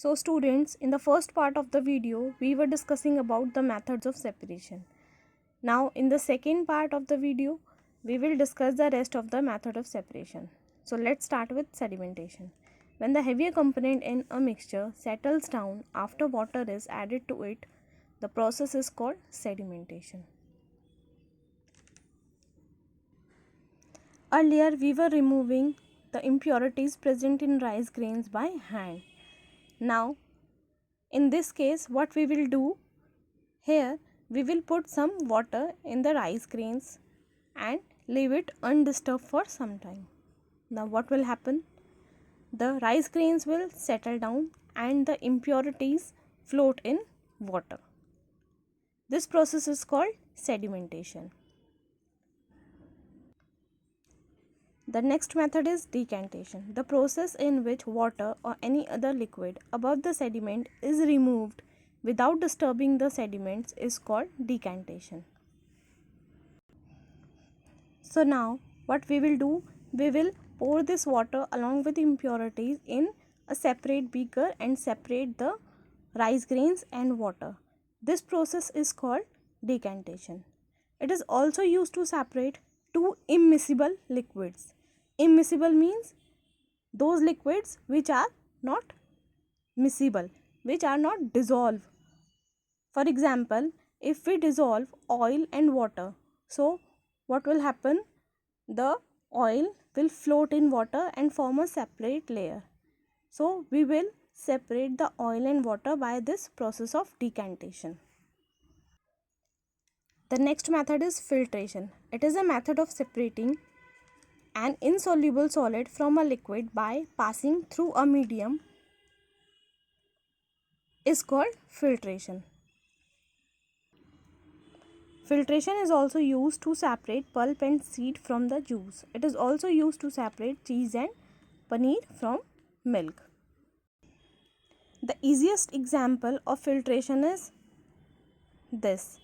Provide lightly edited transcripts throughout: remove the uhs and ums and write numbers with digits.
So students, in the first part of the video, we were discussing about the methods of separation. Now in the second part of the video, we will discuss the rest of the method of separation. So let's start with sedimentation. When the heavier component in a mixture settles down after water is added to it, the process is called sedimentation. Earlier we were removing the impurities present in rice grains by hand. Now in this case what we will do, here we will put some water in the rice grains and leave it undisturbed for some time. Now what will happen? The rice grains will settle down and the impurities float in water. This process is called sedimentation. The next method is decantation. The process in which water or any other liquid above the sediment is removed without disturbing the sediments is called decantation. So now what we will do, we will pour this water along with impurities in a separate beaker and separate the rice grains and water. This process is called decantation. It is also used to separate two immiscible liquids. Immiscible means those liquids which are not miscible, which are not dissolved. For example, if we dissolve oil and water, so what will happen? The oil will float in water and form a separate layer. So we will separate the oil and water by this process of decantation. The next method is filtration. It is a method of separating an insoluble solid from a liquid by passing through a medium is called filtration. Filtration is also used to separate pulp and seed from the juice. It is also used to separate cheese and paneer from milk. The easiest example of filtration is this.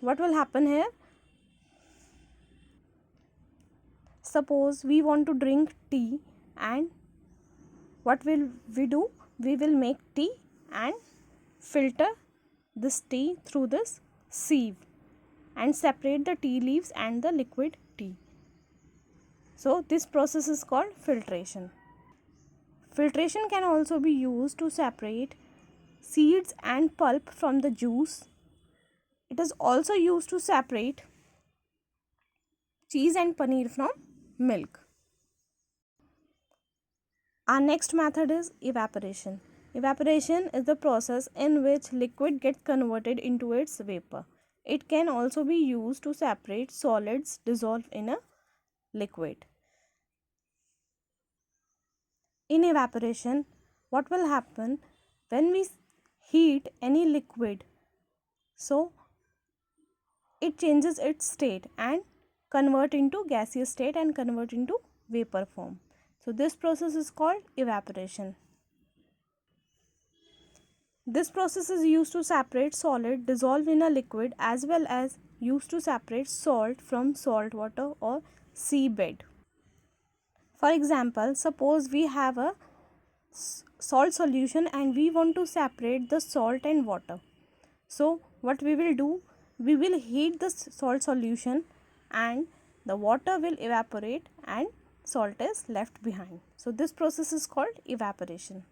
What will happen here? Suppose we want to drink tea, and what will we do? We will make tea and filter this tea through this sieve and separate the tea leaves and the liquid tea. So this process is called filtration. Filtration can also be used to separate seeds and pulp from the juice. It is also used to separate cheese and paneer from milk. Our next method is evaporation. Evaporation is the process in which liquid gets converted into its vapor. It can also be used to separate solids dissolved in a liquid. In evaporation, what will happen when we heat any liquid? So it changes its state and convert into gaseous state and convert into vapor form. So this process is called evaporation. This process is used to separate solid dissolved in a liquid as well as used to separate salt from salt water or seabed. For example, suppose we have a salt solution and we want to separate the salt and water. So what we will do, we will heat the salt solution and the water will evaporate and salt is left behind. So this process is called evaporation.